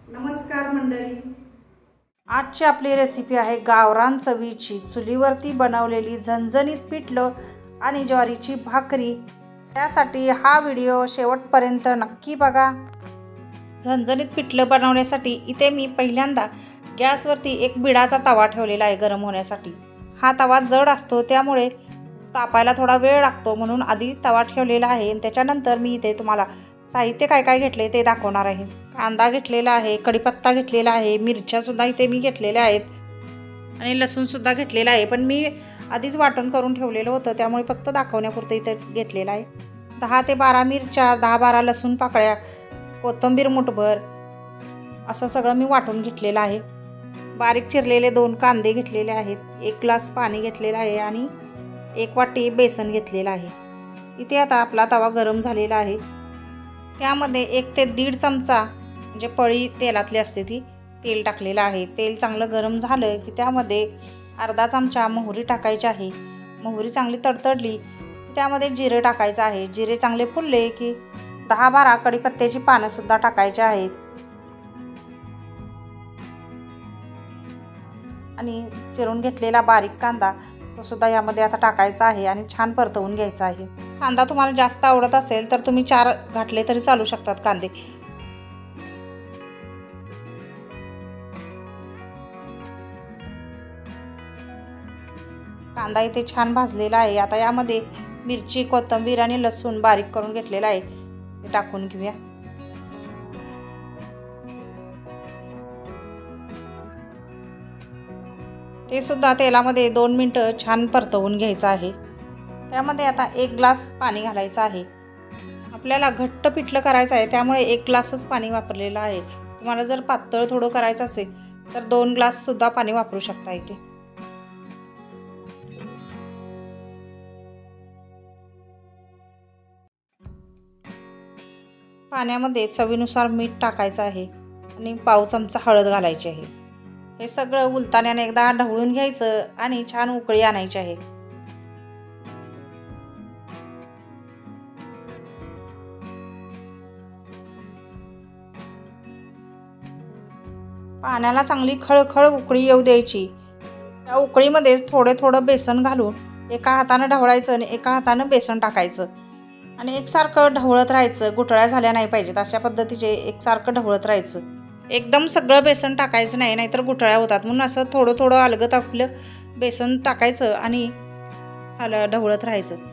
नमस्कार मंडळी, आजची आपली रेसिपी आहे गावरान चवीची चुलीवरती बनवलेली झणझणीत पिठलं आणि ज्वारीची भाकरी। त्यासाठी हा व्हिडिओ शेवटपर्यंत नक्की बघा। झणझणीत पिठलं बनवण्यासाठी इथे मी पहिल्यांदा गॅसवरती एक बिडाचा तवा ठेवलेला आहे गरम होण्यासाठी। हा तवा जड असतो त्यामुळे तापायला थोडा वेळ लागतो, म्हणून आधी तवा ठेवलेला आहे। त्याच्यानंतर मी इथे तुम्हाला साहित्य काय काय घेतले ते दाखवणार आहे। कांदा घेतलेला आहे, कढीपत्ता घेतलेला आहे, मिरच्या सुद्धा इथे मी घेतलेल्या आहेत आणि लसूण सुद्धा घेतलेला आहे, पण मी आधीच वाटण करून ठेवलेलं होतं त्यामुळे फक्त दाखवण्यापुरतं इथे घेतलेला आहे। 10 ते 12 मिरच्या, 10-12 लसूण पाकळ्या, कोथिंबीर मुठभर असं सगळं मी वाटून घेतलेलं आहे। बारीक चिरलेले 2 कांदे घेतलेले आहेत, 1 ग्लास पाणी घेतलेलं आहे आणि 1 वाटी बेसन घेतलेलं आहे। इथे आता आपला तवा गरम झालेला आहे, त्यामध्ये 1 ते 1.5 चमचा म्हणजे पळी तेलातली असते ती तेल टाकलेलं आहे। तेल चांगलं गरम झालं की त्यामध्ये अर्धा चमचा मोहरी टाकायची आहे। मोहरी चांगली तडतडली की त्यामध्ये जिरे टाकायचं आहे। जिरे चांगले फुलले की 10-12 कढीपत्त्याची पानं सुद्धा टाकायची आहेत आणि चिरून घेतलेला बारीक कांदा तो सुद्धा यामध्ये आता टाकायचा आहे आणि छान परतवून घ्यायचा आहे। कांदा तुम्हाला जास्त आवडत असेल तर तुम्ही 4 घातले तरी चालू शकतात कांदे। कांदा इथे छान भाजलेला आहे। आता यामध्ये मिरची, कोथिंबीर आणि लसूण बारीक करून घेतलेला आहे ते टाकून घेऊया। ते सुद्धा तेलामध्ये 2 मिनिटं छान परतवून घ्यायचं आहे। त्यामध्ये आता 1 ग्लास पाणी घालायचं आहे। आपल्याला घट्ट पिठलं करायचं आहे त्यामुळे 1 ग्लासच पाणी वापरलेलं आहे। तुम्हाला जर पातळ थोडं करायचं असेल तर 2 ग्लास सुद्धा पाणी वापरू शकता इथे। पाण्यामध्ये चवीनुसार मीठ टाकायचं आहे आणि पाव चमचा हळद घालायची आहे। हे सगळं उलताण्याने एकदा ढवळून घ्यायचं आणि छान उकळी आणायची आहे। पाण्याला चांगली खळखळ उकळी येऊ द्यायची। त्या उकळीमध्ये थोडं बेसन घालून एका हाताने ढवळायचं आणि एका हाताने बेसन टाकायचं आणि एकसारखं ढवळत राहायचं। गुठळ्या झाल्या नाही पाहिजेत अशा पद्धतीचे एकसारखं ढवळत राहायचं। एकदम सगळं बेसन टाकायचं नाही, नाहीतर गुठळ्या होतात, म्हणून असं थोडं अलगद आपलं बेसन टाकायचं आणि ढवळत राहायचं।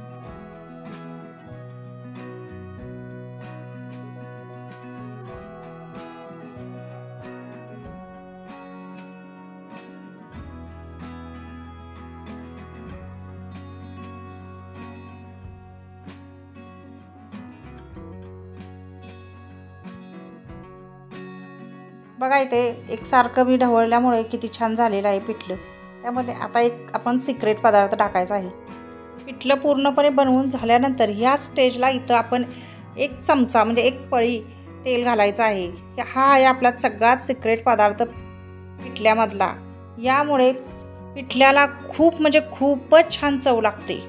बघा इथे एकसारखं मी ढवळल्यामुळे किती छान झालेलं आहे पिठलं। त्यामध्ये आता एक आपण सिक्रेट पदार्थ टाकायचा आहे। पिठलं पूर्णपणे बनवून झाल्यानंतर ह्या स्टेजला इथं आपण 1 चमचा म्हणजे 1 पळी तेल घालायचं आहे। हा आहे आपला सगळ्यात सिक्रेट पदार्थ पिठल्यामधला। यामुळे पिठल्याला खूपच छान चव लागते।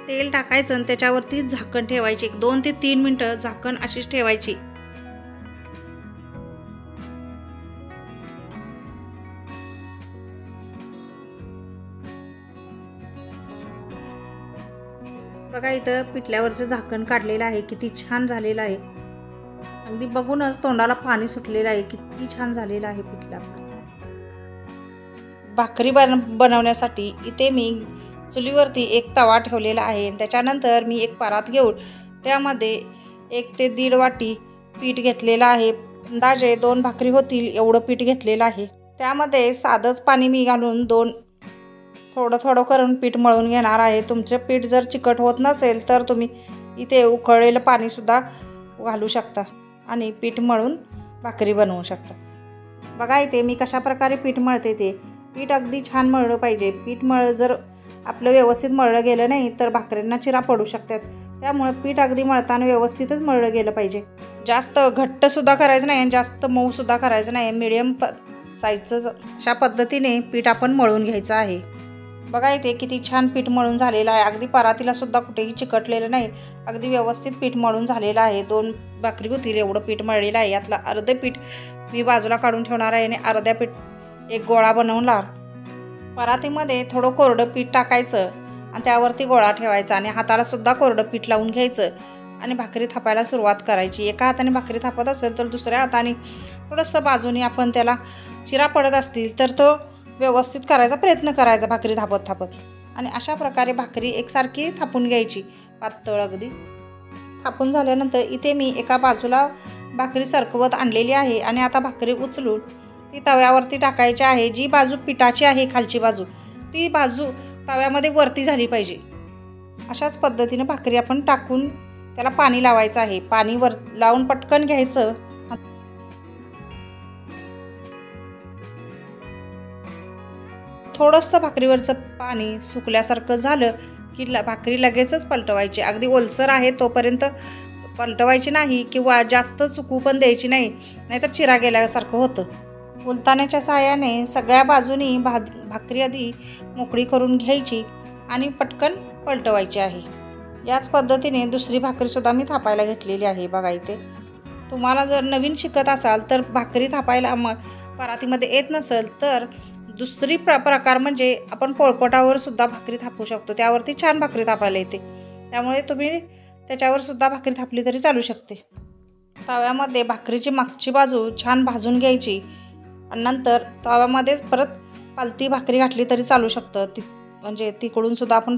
तेल टाकायचं आणि त्याच्यावरती झाकण ठेवायचे, 2 ते 3 मिनिटं झाकण अशीच ठेवायची। बघा इथं पिठल्यावरचं झाकण काढलेलं आहे, किती छान झालेलं आहे। अगदी बघूनच तोंडाला पाणी सुटलेलं आहे, किती छान झालेलं आहे पिठलं। भाकरी बनवण्यासाठी इथे मी चुलीवरती एक तवा ठेवलेला आहे। त्याच्यानंतर मी एक परात घेऊन त्यामध्ये 1 ते 1.5 वाटी पीठ घेतलेलं आहे। अंदाजे 2 भाकरी होतील एवढं पीठ घेतलेलं आहे। त्यामध्ये साधंच पाणी मी घालून थोडं करून पीठ मळून घेणार आहे। तुमचं पीठ जर चिकट होत नसेल तर तुम्ही इथे उकळलेलं पाणी सुद्धा घालू शकता आणि पीठ मळून भाकरी बनवू शकता। बघा इथे मी कशा प्रकारे पीठ मळते ते। पीठ अगदी छान मळलं पाहिजे। पीठ जर आपलं व्यवस्थित मळलं गेलं नाही तर भाकरींना चिरा पडू शकतात, त्यामुळे पीठ अगदी मळताना व्यवस्थितच मळलं गेलं पाहिजे। जास्त घट्ट सुद्धा करायचं नाही आणि जास्त मऊ सुद्धा करायचं नाही, मीडियम साईजचं अशा पद्धतीने पीठ आपण मळून घ्यायचं आहे। बघा इथे किती छान पीठ मळून झालेलं आहे. अगदी परातीला सुद्धा कुठेही चिकटलेलं नाही. अगदी व्यवस्थित पीठ मळून झालेलं आहे. 2 भाकरी होतील एवढं पीठ मळलेलं आहे. यातलं अर्धे पीठ मी बाजूला काढून ठेवणार आहे आणि अर्ध्या पीठ एक गोळा बनवणार. परातीमध्ये थोडं कोरडं पीठ टाकायचं आणि त्यावरती गोळा ठेवायचा आणि हाताला सुद्धा कोरडं पीठ लावून घ्यायचं आणि भाकरी थापायला सुरुवात करायची. एका हाताने भाकरी थापत असेल तर दुसऱ्या हाताने थोडंसं बाजूने आपण त्याला चिरा पडत असतील तर तो व्यवस्थित करायचा प्रयत्न करायचा भाकरी थापत आणि अशा प्रकारे भाकरी एकसारखी थापून घ्यायची, पातळ अगदी. थापून झाल्यानंतर इथे मी एका बाजूला भाकरी सरकवत आणलेली आहे आणि आता भाकरी उचलून ती तव्यावरती टाकायची आहे. जी बाजू पिठाची आहे खालची बाजू, ती बाजू तव्यामध्ये वरती झाली पाहिजे. अशाच पद्धतीने भाकरी आपण टाकून त्याला पाणी लावायचं आहे. पाणी वर लावून पटकन घ्यायचं. थोडंसं भाकरीवरचं पाणी सुकल्यासारखं झालं की भाकरी लगेचच पलटवायची. अगदी ओलसर आहे तोपर्यंत पलटवायची नाही किंवा जास्त सुकू पण द्यायची नाही, नाहीतर चिरा गेल्यासारखं होतं. उलताण्याच्या साहाय्याने सगळ्या बाजूनी भाकरी आधी मोकळी करून घ्यायची आणि पटकन पलटवायची आहे. याच पद्धतीने दुसरी भाकरीसुद्धा मी थापायला घेतलेली आहे. बघा इथे तुम्हाला जर नवीन शिकत असाल तर भाकरी थापायला परातीमध्ये येत नसेल तर दुसरी प्रकार म्हणजे आपण पोळपाटावर सुद्धा भाकरी थापू शकतो. त्यावरती छान भाकरी थापायला येते. त्यामुळे तुम्ही त्याच्यावर सुद्धा भाकरी थापली तरी चालू शकते. तव्यामध्ये भाकरीची मागची बाजू छान भाजून घ्यायची आणि नंतर तव्यामध्येच परत पालती भाकरी घातली तरी चालू शकतं. म्हणजे तिकडून सुद्धा आपण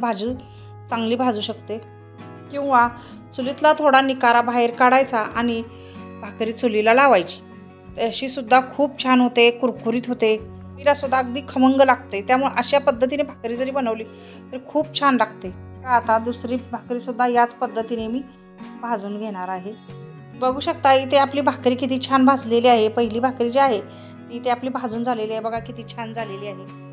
चांगली भाजू शकते. किंवा चुलीतला थोडा निकारा बाहेर काढायचा आणि भाकरी चुलीला लावायची. अशी सुद्धा खूप छान होते, कुरकुरीत होते. तिला सुद्धा अगदी खमंग लागते. त्यामुळे अशा पद्धतीने भाकरी जरी बनवली तर खूप छान लागते. आता दुसरी भाकरीसुद्धा याच पद्धतीने मी भाजून घेणार आहे. बघू शकता इथे आपली भाकरी किती छान भाजलेली आहे. पहिली भाकरी जी आहे ती इथे आपली भाजून झालेली आहे. बघा किती छान झालेली आहे.